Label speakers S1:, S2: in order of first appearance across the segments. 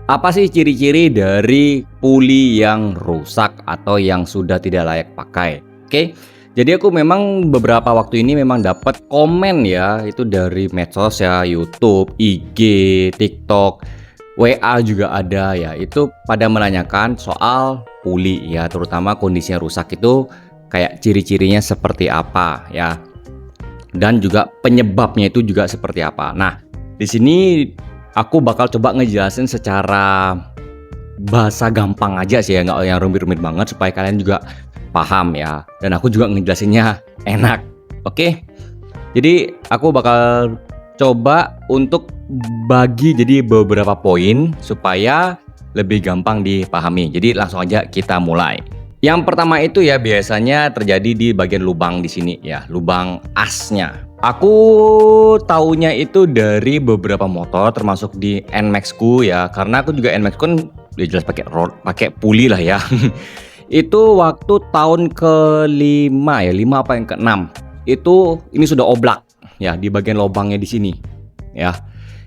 S1: Apa sih ciri-ciri dari puli yang rusak atau yang sudah tidak layak pakai? Oke, jadi aku memang beberapa waktu ini memang dapat komen ya, itu dari medsos ya, YouTube, IG, TikTok, WA juga ada ya, itu pada menanyakan soal puli ya, terutama kondisinya rusak itu kayak ciri-cirinya seperti apa ya, dan juga penyebabnya itu juga seperti apa. Nah, di sini aku bakal coba ngejelasin secara bahasa gampang aja sih ya, nggak yang rumit-rumit banget supaya kalian juga paham ya. Dan aku juga ngejelasinnya enak. Oke? Jadi aku bakal coba untuk bagi jadi beberapa poin supaya lebih gampang dipahami. Jadi langsung aja kita mulai. Yang pertama itu ya biasanya terjadi di bagian lubang di sini ya, lubang asnya. Aku taunya itu dari beberapa motor termasuk di NMAX ku ya, karena aku juga NMAX ku kan udah jelas pakai puli lah ya. Itu waktu tahun ke-5 ya, 5 apa yang ke-6. Itu ini sudah oblak ya di bagian lubangnya di sini. Ya.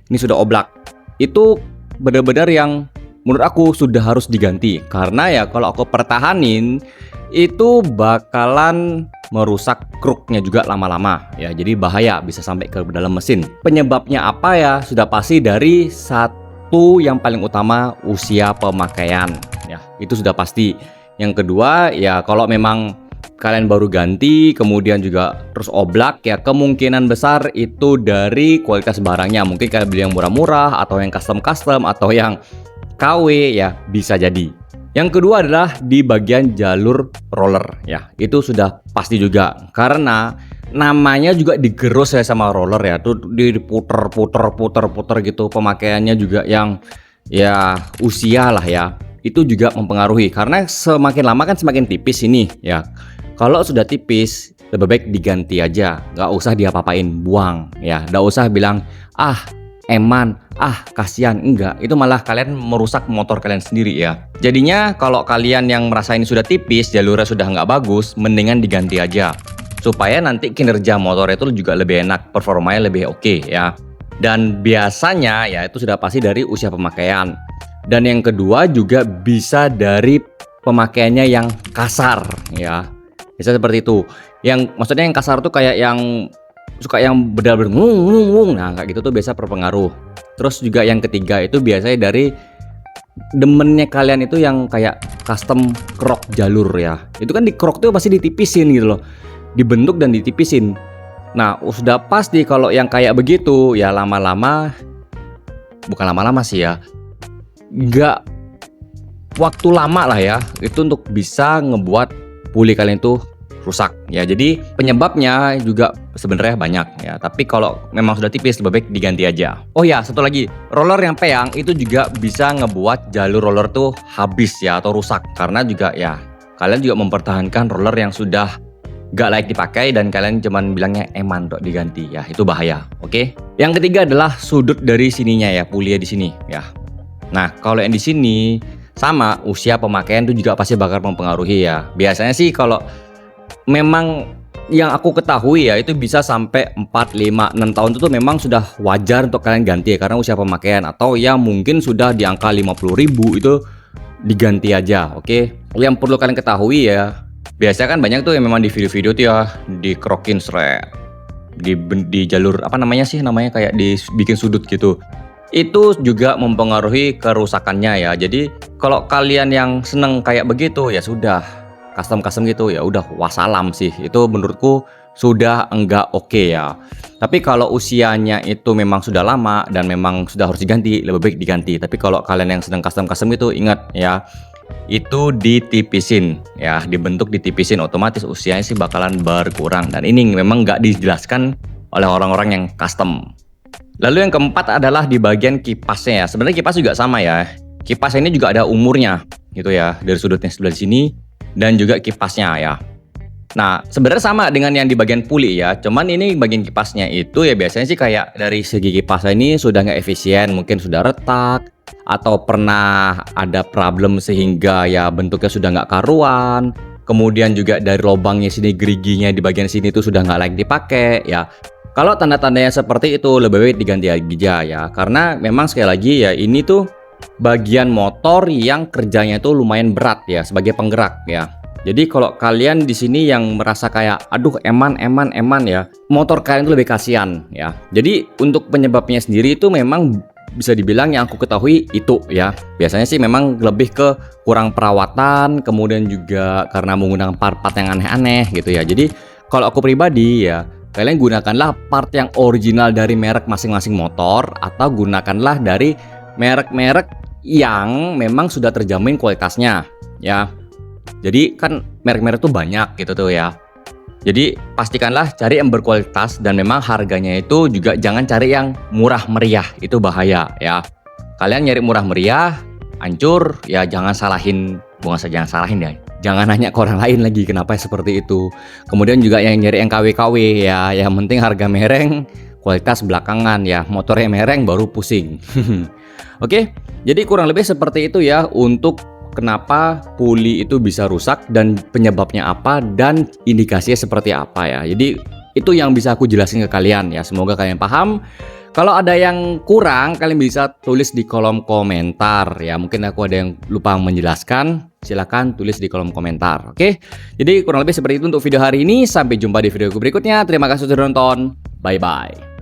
S1: Ini sudah oblak. Itu benar-benar yang menurut aku sudah harus diganti karena ya kalau aku pertahanin itu bakalan merusak kruknya juga lama-lama ya, jadi bahaya bisa sampai ke dalam mesin. Penyebabnya apa ya, sudah pasti dari satu yang paling utama, usia pemakaian ya, itu sudah pasti. Yang kedua ya kalau memang kalian baru ganti kemudian juga terus oblak ya, kemungkinan besar itu dari kualitas barangnya. Mungkin kalian beli yang murah-murah atau yang custom-custom atau yang KW ya, bisa jadi. Yang kedua adalah di bagian jalur roller ya, itu sudah pasti juga karena namanya juga digerus ya sama roller ya, tuh diputer gitu, pemakaiannya juga yang ya usia lah ya, itu juga mempengaruhi karena semakin lama kan semakin tipis ini ya. Kalau sudah tipis lebih baik diganti aja, nggak usah diapa-apain, buang ya, nggak usah bilang eman, kasihan, enggak, itu malah kalian merusak motor kalian sendiri ya. Jadinya kalau kalian yang merasa ini sudah tipis, jalurnya sudah nggak bagus, mendingan diganti aja supaya nanti kinerja motor itu juga lebih enak, performanya lebih oke ya. Dan biasanya ya itu sudah pasti dari usia pemakaian. Dan yang kedua juga bisa dari pemakaiannya yang kasar ya, bisa seperti itu. Yang maksudnya yang kasar tuh kayak yang suka yang benar-benar ngung, nah kayak gitu tuh biasa berpengaruh. Terus juga yang ketiga itu biasanya dari demennya kalian itu yang kayak custom krok jalur ya, itu kan di krok tuh pasti ditipisin gitu loh, dibentuk dan ditipisin. Nah sudah pasti kalau yang kayak begitu ya lama-lama, bukan lama-lama sih ya, nggak waktu lama lah ya, itu untuk bisa ngebuat puli kalian tuh rusak ya. Jadi penyebabnya juga sebenarnya banyak ya, tapi kalau memang sudah tipis lebih baik diganti aja. Oh ya, satu lagi, roller yang peyang itu juga bisa ngebuat jalur roller tuh habis ya atau rusak, karena juga ya kalian juga mempertahankan roller yang sudah gak layak dipakai dan kalian cuman bilangnya eman untuk diganti ya, itu bahaya. Oke. Yang ketiga adalah sudut dari sininya ya, pulia di sini ya. Nah kalau yang di sini sama, usia pemakaian itu juga pasti bakal mempengaruhi ya. Biasanya sih kalau memang yang aku ketahui ya itu bisa sampai 4, 5, 6 tahun itu tuh memang sudah wajar untuk kalian ganti ya, karena usia pemakaian. Atau yang mungkin sudah di angka 50.000 itu diganti aja. Oke. Yang perlu kalian ketahui ya, biasanya kan banyak tuh yang memang di video-video tuh ya dikrokin seret di jalur apa namanya sih, namanya kayak dibikin sudut gitu. Itu juga mempengaruhi kerusakannya ya. Jadi kalau kalian yang seneng kayak begitu ya sudah custom gitu ya udah wassalam sih, itu menurutku sudah enggak oke ya. Tapi kalau usianya itu memang sudah lama dan memang sudah harus diganti, lebih baik diganti. Tapi kalau kalian yang sedang custom itu ingat ya, itu ditipisin ya, dibentuk ditipisin, otomatis usianya sih bakalan berkurang. Dan ini memang nggak dijelaskan oleh orang-orang yang custom. Lalu yang keempat adalah di bagian kipasnya ya. Sebenarnya kipas juga sama ya, kipas ini juga ada umurnya gitu ya, dari sudutnya sebelah sini dan juga kipasnya ya. Nah sebenarnya sama dengan yang di bagian puli ya, cuman ini bagian kipasnya itu ya biasanya sih kayak dari segi kipasnya ini sudah nggak efisien, mungkin sudah retak atau pernah ada problem sehingga ya bentuknya sudah nggak karuan. Kemudian juga dari lubangnya sini, geriginya di bagian sini tuh sudah nggak layak dipakai ya. Kalau tanda-tandanya seperti itu lebih baik diganti aja ya, karena memang sekali lagi ya ini tuh bagian motor yang kerjanya itu lumayan berat ya sebagai penggerak ya. Jadi kalau kalian di sini yang merasa kayak aduh eman ya, motor kalian itu lebih kasihan ya. Jadi untuk penyebabnya sendiri itu memang bisa dibilang yang aku ketahui itu ya. Biasanya sih memang lebih ke kurang perawatan, kemudian juga karena menggunakan part-part yang aneh-aneh gitu ya. Jadi kalau aku pribadi ya, kalian gunakanlah part yang original dari merek masing-masing motor, atau gunakanlah dari merek-merek yang memang sudah terjamin kualitasnya ya. Jadi kan merek-merek tuh banyak gitu tuh ya. Jadi pastikanlah cari yang berkualitas dan memang harganya itu juga jangan cari yang murah meriah, itu bahaya ya. Kalian nyari murah meriah, hancur ya, jangan salahin, bukan saja jangan salahin ya. Jangan nanya ke orang lain lagi kenapa seperti itu. Kemudian juga yang nyari yang KW-KW ya, yang penting harga mereng, kualitas belakangan ya. Motornya mereng baru pusing. Oke, jadi kurang lebih seperti itu ya untuk kenapa puli itu bisa rusak dan penyebabnya apa dan indikasinya seperti apa ya. Jadi itu yang bisa aku jelasin ke kalian ya. Semoga kalian paham. Kalau ada yang kurang, kalian bisa tulis di kolom komentar ya. Mungkin aku ada yang lupa menjelaskan, silahkan tulis di kolom komentar. Oke, jadi kurang lebih seperti itu untuk video hari ini. Sampai jumpa di video berikutnya. Terima kasih sudah nonton. Bye bye.